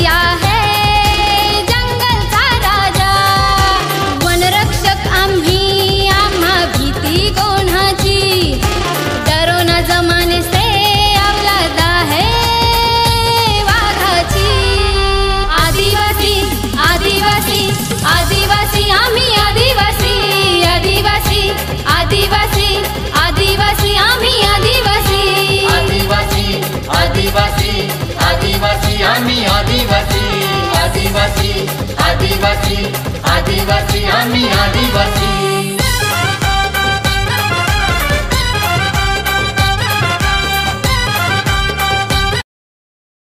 आदिवासी आहे जंगलचा राजा, वनरक्षक आम्ही, आम्हा भीती कोणाची, डरो ना जमाने से औलाद आहे वाघाची। आदिवासी आदिवासी आदिवासी आम्ही आदिवासी, आदिवासी आदिवासी आदिवासी आम्ही आदिवासी, आदिवासी आदिवासी आदिवासी आम्ही आदिवासी, आदिवासी आदिवासी आदिवासी आम्ही आदिवासी।